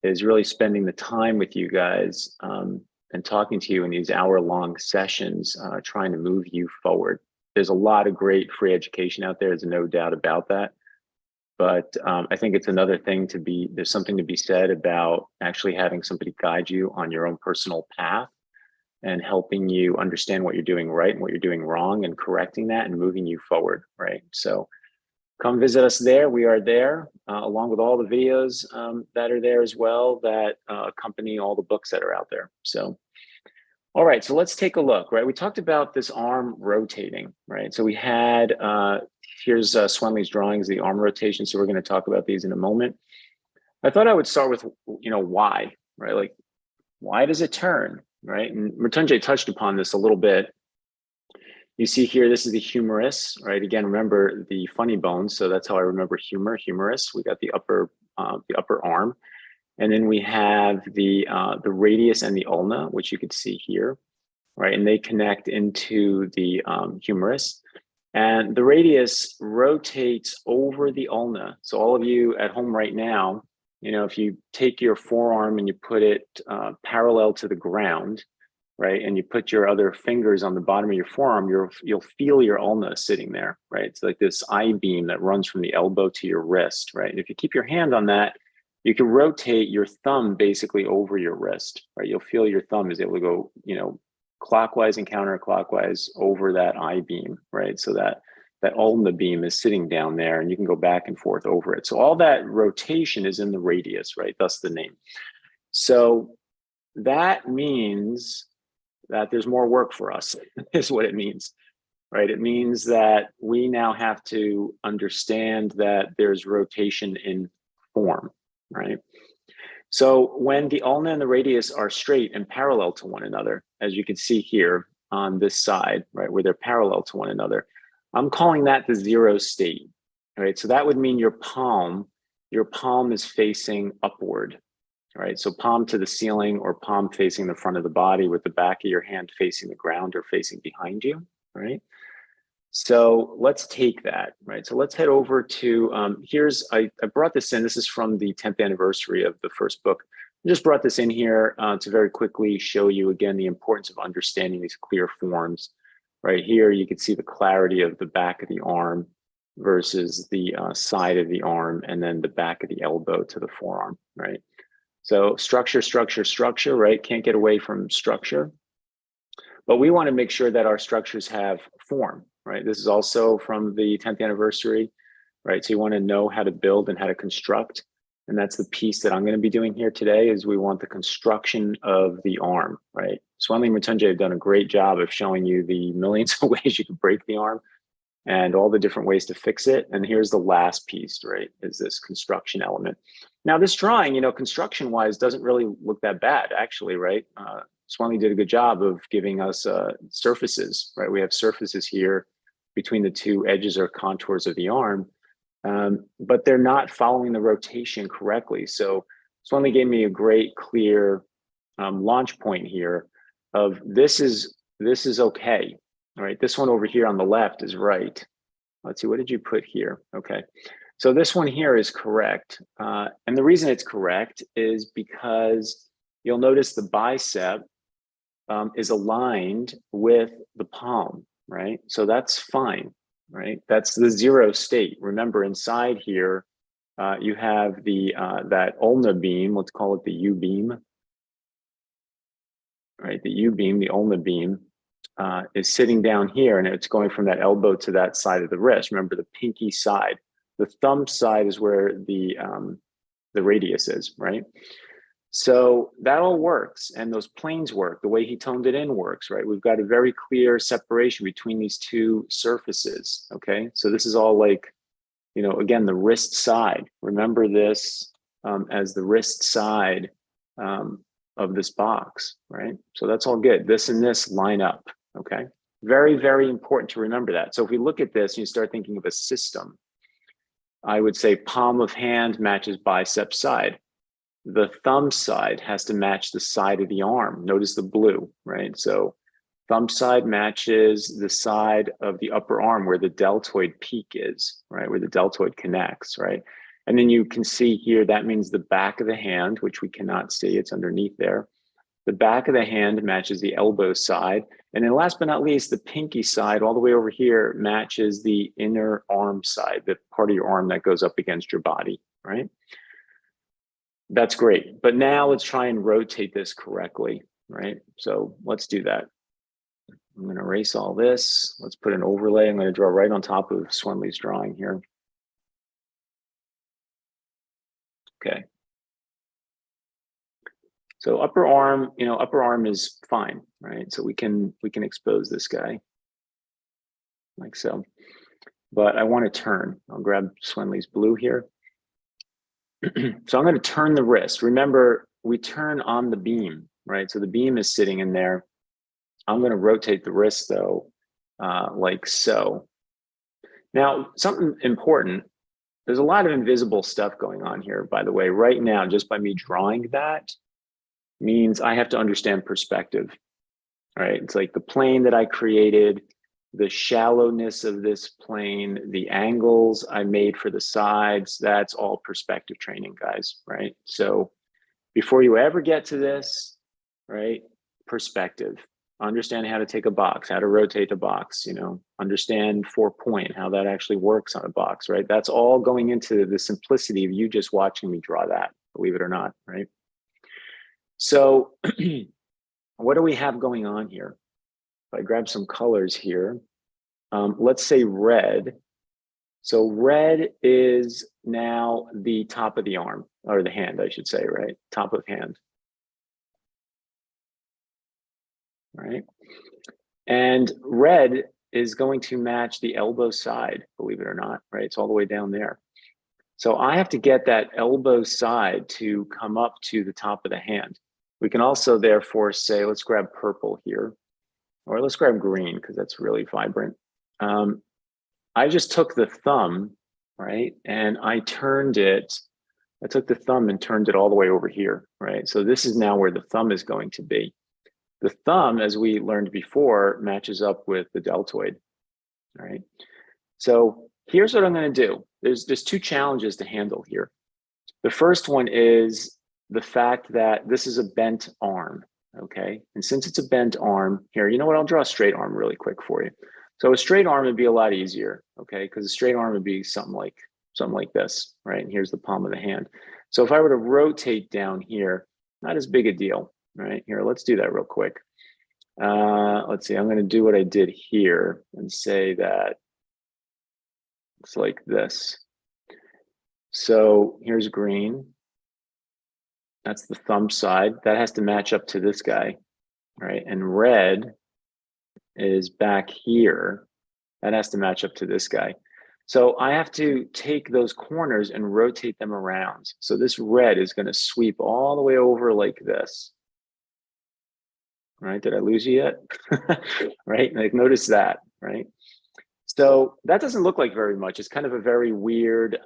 S1: is really spending the time with you guys and talking to you in these hour-long sessions, trying to move you forward. There's a lot of great free education out there, there's no doubt about that. But I think it's another thing there's something to be said about actually having somebody guide you on your own personal path and helping you understand what you're doing right and what you're doing wrong and correcting that and moving you forward, right? So come visit us there. We are there along with all the videos that are there as well that accompany all the books that are out there. So, all right, so let's take a look, right? We talked about this arm rotating, right? So we had, here's Swanley's drawings, the arm rotation. So we're gonna talk about these in a moment. I thought I would start with, why, right? Why does it turn? Right, and Mrityunjay touched upon this a little bit. You see here, this is the humerus, right? Again, remember the funny bone, so that's how I remember humerus. We got the upper arm, and then we have the radius and the ulna, which you could see here, right? And they connect into the humerus. And the radius rotates over the ulna. So all of you at home right now, you know, if you take your forearm and you put it parallel to the ground, right, and you put your other fingers on the bottom of your forearm, you'll feel your ulna sitting there, right? It's like this I-beam that runs from the elbow to your wrist, right? And if you keep your hand on that, you can rotate your thumb basically over your wrist, right? You'll feel your thumb is able to go, you know, clockwise and counterclockwise over that I-beam, right? So that ulna beam is sitting down there and you can go back and forth over it. So all that rotation is in the radius, right? Thus the name. So that means that there's more work for us, is what it means, right? It means that we now have to understand that there's rotation in form, right? So when the ulna and the radius are straight and parallel to one another, as you can see here on this side, right, where they're parallel to one another, I'm calling that the zero state, right? So that would mean your palm is facing upward, right? So palm to the ceiling or palm facing the front of the body with the back of your hand facing the ground or facing behind you, right? So let's take that, right? So let's head over to, I brought this in, this is from the 10th anniversary of the first book. I just brought this in here to very quickly show you again the importance of understanding these clear forms. Right here, you can see the clarity of the back of the arm versus the side of the arm, and then the back of the elbow to the forearm, right? So structure, structure, structure, right? Can't get away from structure. But we want to make sure that our structures have form, right? This is also from the 10th anniversary, right? So you want to know how to build and how to construct. And that's the piece that I'm going to be doing here today is we want the construction of the arm, right? Swanli and Mrityunjay have done a great job of showing you the millions of ways you can break the arm and all the different ways to fix it. And here's the last piece, right, is this construction element. Now this drawing, you know, construction wise doesn't really look that bad actually, right? Swanli did a good job of giving us surfaces, right? We have surfaces here between the two edges or contours of the arm, but they're not following the rotation correctly. So Swanli gave me a great, clear launch point here of this is okay, all right? This one over here on the left is right. Let's see, what did you put here? Okay, so this one here is correct. And the reason it's correct is because you'll notice the bicep is aligned with the palm, right? So that's fine, right? That's the zero state. Remember inside here, you have the that ulna beam, let's call it the U-beam, right? The U-beam, the ulna beam is sitting down here and it's going from that elbow to that side of the wrist. Remember the pinky side. The thumb side is where the radius is, right? So that all works, and those planes work. The way he toned it in works, right? We've got a very clear separation between these two surfaces, okay? So this is all like, you know, again, the wrist side. Remember this as the wrist side of this box, right? So that's all good. This and this line up, okay? Very, very important to remember that. So if we look at this and you start thinking of a system, I would say palm of hand matches bicep side. The thumb side has to match the side of the arm. Notice the blue, right? So thumb side matches the side of the upper arm where the deltoid peak is, right? Where the deltoid connects, right? And then you can see here, that means the back of the hand, which we cannot see, it's underneath there. The back of the hand matches the elbow side. And then last but not least, the pinky side all the way over here matches the inner arm side, the part of your arm that goes up against your body, right? That's great. But now let's try and rotate this correctly, right? So let's do that. I'm going to erase all this. Let's put an overlay. I'm going to draw right on top of Swanli's drawing here. Okay. So upper arm, you know, upper arm is fine, right? So we can expose this guy like so. But I want to turn. I'll grab Swanli's blue here. So I'm going to turn the wrist. Remember, we turn on the beam, right? So the beam is sitting in there. I'm going to rotate the wrist though, like so. Now, something important, there's a lot of invisible stuff going on here, by the way. Right now, just by me drawing that means I have to understand perspective, right? It's like the plane that I created the shallowness of this plane, the angles I made for the sides, that's all perspective training, guys, right? So before you ever get to this, right, perspective, understand how to take a box, how to rotate the box, you know, understand 4-point, how that actually works on a box, right? That's all going into the simplicity of you just watching me draw that, believe it or not, right? So what do we have going on here? If I grab some colors here, let's say red. So red is now the top of the arm, or the hand, I should say, right? Top of hand. Right? And red is going to match the elbow side, believe it or not, right? It's all the way down there. So I have to get that elbow side to come up to the top of the hand. We can also therefore say, let's grab purple here, or let's grab green because that's really vibrant. I just took the thumb, right? And I took the thumb and turned it all the way over here, right? So this is now where the thumb is going to be. The thumb, as we learned before, matches up with the deltoid, all right? So here's what I'm gonna do. There's 2 challenges to handle here. The first one is the fact that this is a bent arm, okay? And since it's a bent arm, here, you know what, I'll draw a straight arm really quick for you. So a straight arm would be a lot easier, okay? Because a straight arm would be something like this, right? And here's the palm of the hand. So if I were to rotate down here, not as big a deal, right? Here, let's do that real quick. Let's see, I'm gonna do what I did here and say that it's like this. So here's green. That's the thumb side. That has to match up to this guy, right? And red is back here. That has to match up to this guy. So I have to take those corners and rotate them around. So this red is going to sweep all the way over like this. Right? Did I lose you yet? Right? Like notice that, right? So that doesn't look like very much. It's kind of a very weird,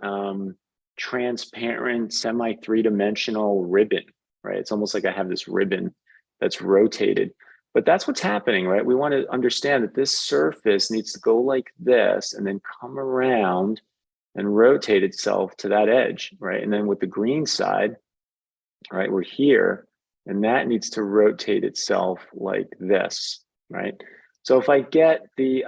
S1: transparent, semi 3-dimensional ribbon, right? It's almost like I have this ribbon that's rotated. But that's what's happening, right? We want to understand that this surface needs to go like this and then come around and rotate itself to that edge, right? And then with the green side, right, we're here, and that needs to rotate itself like this, right? So if I get the,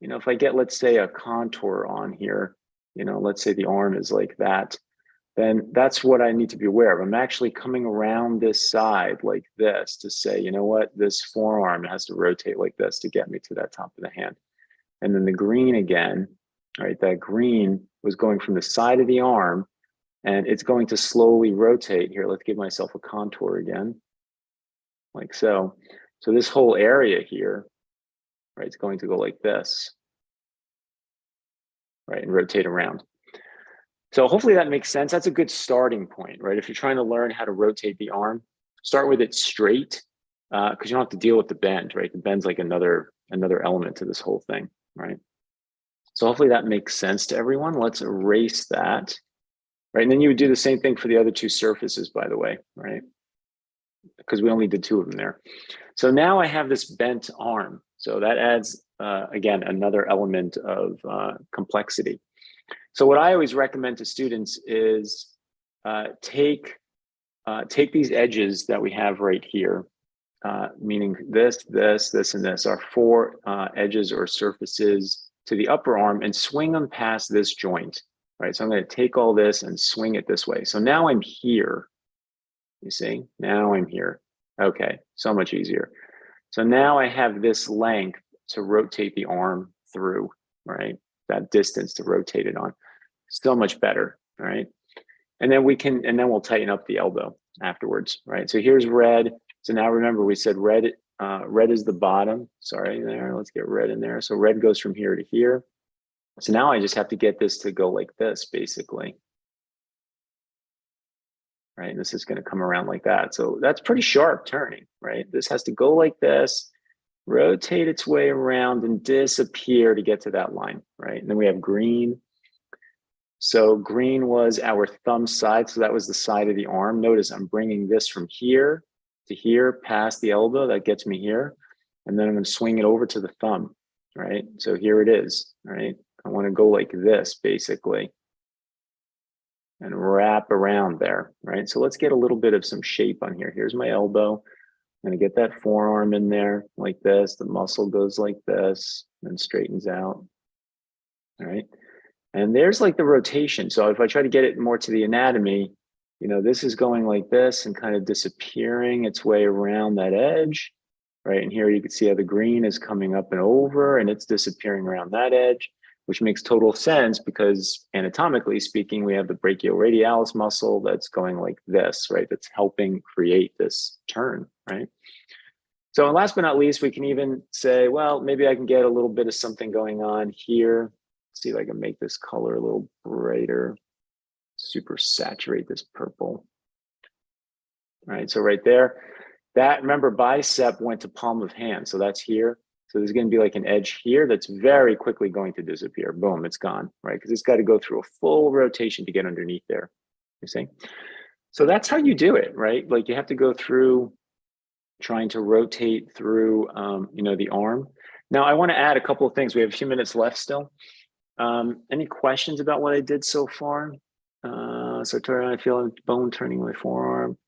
S1: if I get, let's say, a contour on here, let's say the arm is like that, then that's what I need to be aware of. I'm actually coming around this side like this to say, you know what, this forearm has to rotate like this to get me to that top of the hand. And then the green again, right, that green was going from the side of the arm and it's going to slowly rotate. Here, let's give myself a contour again, like so. So this whole area here, right, it's going to go like this, right, and rotate around. So hopefully that makes sense. That's a good starting point, right? If you're trying to learn how to rotate the arm, start with it straight, because you don't have to deal with the bend, right? The bend's like another element to this whole thing, right? So hopefully that makes sense to everyone. Let's erase that, right? And then you would do the same thing for the other 2 surfaces, by the way, right? Because we only did 2 of them there. So now I have this bent arm. So that adds, again, another element of complexity. So what I always recommend to students is take these edges that we have right here, meaning this, and this are 4 edges or surfaces to the upper arm, and swing them past this joint, right? So I'm going to take all this and swing it this way. So now I'm here, you see? Now I'm here. Okay, so much easier. So now I have this length to rotate the arm through, right? That distance to rotate it on. So much better, right? And then we'll tighten up the elbow afterwards, right? So here's red. So now remember we said red is the bottom. Sorry, there, let's get red in there. So red goes from here to here. So now I just have to get this to go like this, basically. Right, and this is going to come around like that. So that's pretty sharp turning, right? This has to go like this, rotate its way around and disappear to get to that line, right? And then we have green. So green was our thumb side. So that was the side of the arm. Notice I'm bringing this from here to here past the elbow. That gets me here. And then I'm going to swing it over to the thumb. right? So here it is, right? I want to go like this, basically, and wrap around there, right? So let's get a little bit of some shape on here. Here's my elbow. I'm going to get that forearm in there like this. The muscle goes like this and straightens out, all right? And there's like the rotation. So if I try to get it more to the anatomy, this is going like this and kind of disappearing its way around that edge, right? And here you can see how the green is coming up and over and it's disappearing around that edge, which makes total sense because anatomically speaking, we have the brachioradialis muscle that's going like this, right? That's helping create this turn, right? So last but not least, we can even say, well, maybe I can get a little bit of something going on here. See if I can make this color a little brighter, super saturate this purple. All right, so right there, that, remember, bicep went to palm of hand, so that's here. So there's going to be like an edge here that's very quickly going to disappear. Boom, it's gone, right? Because it's got to go through a full rotation to get underneath there, you see? So that's how you do it, right? Like you have to go through trying to rotate through, the arm. Now I want to add a couple of things. We have a few minutes left still. Any questions about what I did so far? So I feel a bone turning my forearm.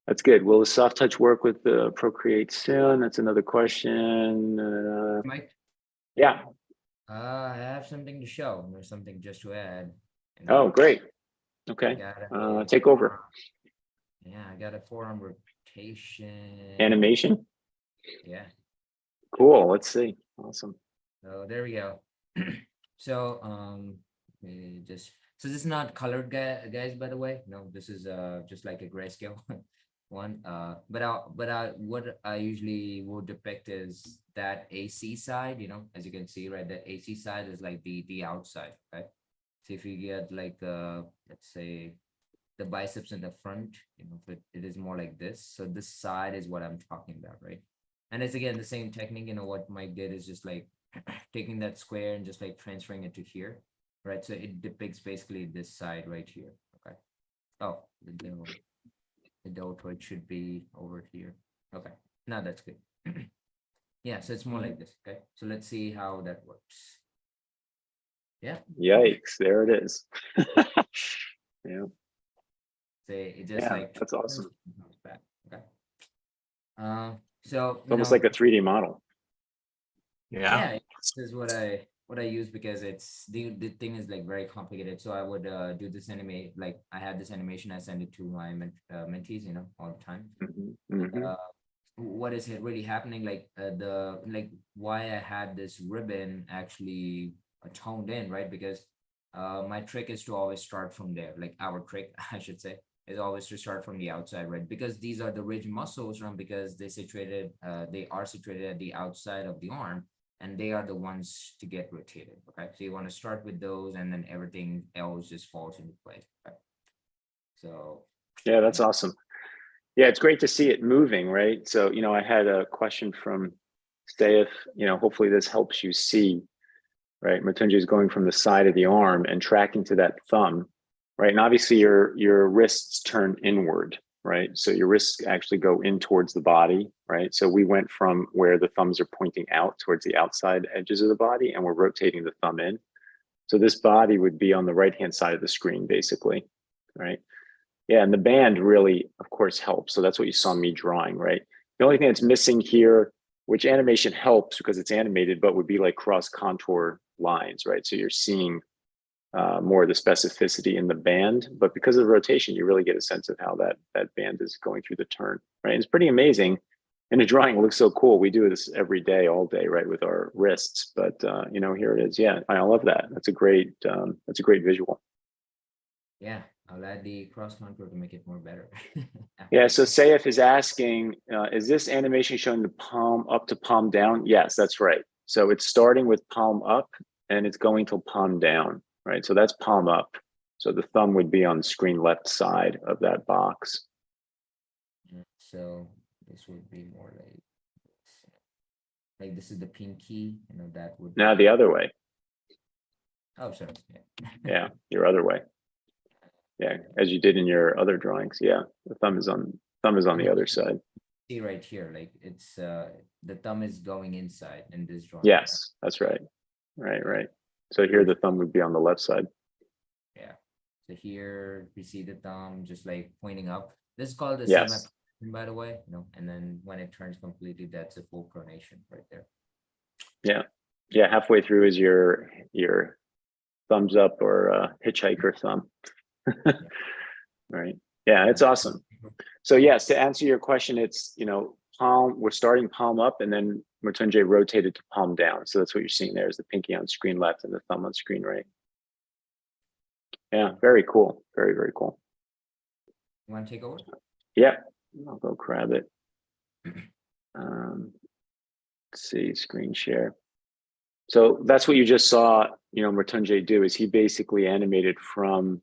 S1: That's good. Will the soft touch work with the Procreate soon? That's another question.
S2: Mike,
S1: Yeah.
S2: I have something to show. There's something just to add.
S1: Oh, great. Okay. Take over.
S2: Yeah, I got a forearm rotation.
S1: Animation.
S2: Yeah.
S1: Cool. Let's see. Awesome.
S2: So there we go. So so this is not colored, guys, by the way. No, this is just like a grayscale one. But what I usually will depict is that AC side, as you can see, right? The AC side is like the outside, right? So if you get like let's say the biceps in the front, it is more like this. So this side is what I'm talking about, right? And it's again the same technique, what Mike did is just like taking that square and just like transferring it to here, right? So it depicts basically this side right here. Okay. Oh, the deltoid should be over here. Okay, now that's good. Yeah, so it's more like this. Okay, so let's see how that works. Yeah.
S1: Yikes! There it is. Yeah.
S2: Say it just
S1: Yeah,
S2: like
S1: that's awesome.
S2: back. Okay. So
S1: It's almost like a 3D model.
S2: yeah, this is what I use because it's the thing is like very complicated. So I would do this like I had this animation, I send it to my mentees, all the time. What is it really happening? Like why I had this ribbon actually toned in, right? Because my trick is to always start from there. Like our trick, I should say, is always to start from the outside, right? Because these are the ridge muscles, right? Because they are situated at the outside of the arm, and they are the ones to get rotated. Okay, so you want to start with those, and then everything else just falls into place. Okay? So
S1: yeah, that's awesome. Yeah, it's great to see it moving, right? So I had a question from Sayef. Hopefully this helps you see, right? Mrityunjay is going from the side of the arm and tracking to that thumb, right? And obviously your wrists turn inward, right? So your wrists actually go in towards the body, right? So we went from where the thumbs are pointing out towards the outside edges of the body, and we're rotating the thumb in. So this body would be on the right-hand side of the screen, basically, right? Yeah, and the band really, of course, helps. So that's what you saw me drawing, right? The only thing that's missing here, which animation helps because it's animated, but would be like cross contour lines, right? So you're seeing more of the specificity in the band, but because of the rotation, you really get a sense of how that band is going through the turn, right? And it's pretty amazing. And the drawing looks so cool. We do this every day, all day, right, with our wrists. But here it is. Yeah, I love that. That's a great visual.
S2: Yeah, I'll add the cross contour to make it more better.
S1: Yeah, so Sayef is asking, is this animation showing the palm up to palm down? Yes, that's right. So it's starting with palm up and it's going till palm down, right? So that's palm up. So the thumb would be on the screen left side of that box.
S2: So this would be more like this is the pinky, that would
S1: now the other way.
S2: Oh, sorry. Yeah.
S1: Yeah, your other way. Yeah, as you did in your other drawings. Yeah, the thumb is on the other side.
S2: see right here, like it's the thumb is going inside in this drawing.
S1: Yes, that's right. Right. So here the thumb would be on the left side.
S2: Yeah. So here we see the thumb just like pointing up. This is called the
S1: Yes.
S2: semi, by the way, and then when it turns completely, that's a full pronation right there.
S1: Yeah, halfway through is your thumbs up or hitchhiker thumb. Right. Yeah, it's awesome. So yes, to answer your question, it's, palm, we're starting palm up and then Mrityunjay rotated to palm down. So that's what you're seeing there is the pinky on screen left and the thumb on screen right. Yeah, very cool. Very, very cool.
S2: You want to take over?
S1: Yeah, I'll go grab it. Let's see, screen share. So that's what you just saw, Mrityunjay do is he basically animated from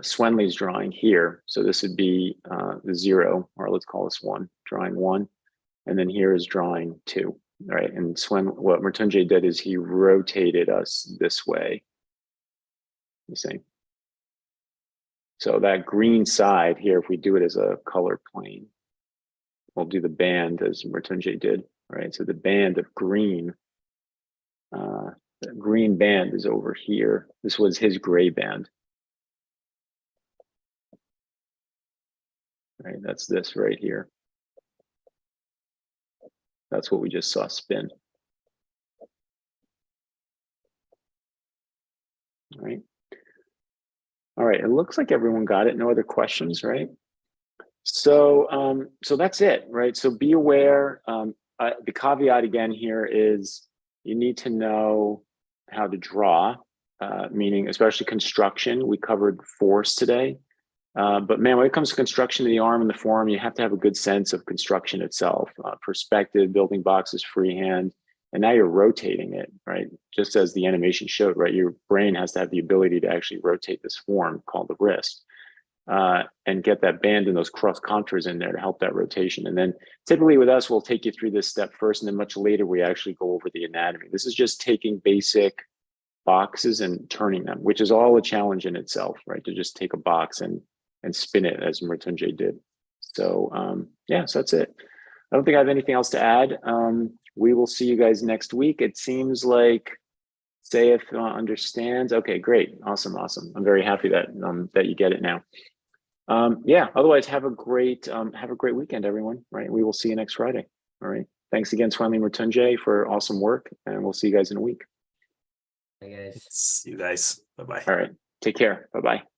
S1: Swenley's drawing here. So this would be the 0, or let's call this 1, drawing 1. And then here is drawing 2, right? And what Mrityunjay did is he rotated us this way. You see? So that green side here, if we do it as a color plane, we'll do the band as Mrityunjay did, right? So the band of green, the green band is over here. This was his gray band. Right, that's this right here. That's what we just saw spin. All right, it looks like everyone got it. No other questions, right? So, so that's it, right? So be aware. The caveat again here is you need to know how to draw, meaning especially construction. We covered force today. But man, when it comes to construction of the arm and the forearm, you have to have a good sense of construction itself, perspective, building boxes freehand, and now you're rotating it, right? Just as the animation showed, right? Your brain has to have the ability to actually rotate this form called the wrist, and get that band and those cross contours in there to help that rotation. And then typically with us, we'll take you through this step first, and then much later, we actually go over the anatomy. This is just taking basic boxes and turning them, which is all a challenge in itself, right? To just take a box and spin it as Mrityunjay did. So yeah, so that's it. I don't think I have anything else to add. We will see you guys next week. It seems like Sayif understands. Okay, great, awesome. I'm very happy that that you get it now. Yeah. Otherwise, have a great weekend, everyone. Right. We will see you next Friday. All right. Thanks again, Swenley Mrityunjay, for awesome work, and we'll see you guys in a week.
S2: Hey guys.
S3: See you guys. Bye bye.
S1: All right. Take care. Bye bye.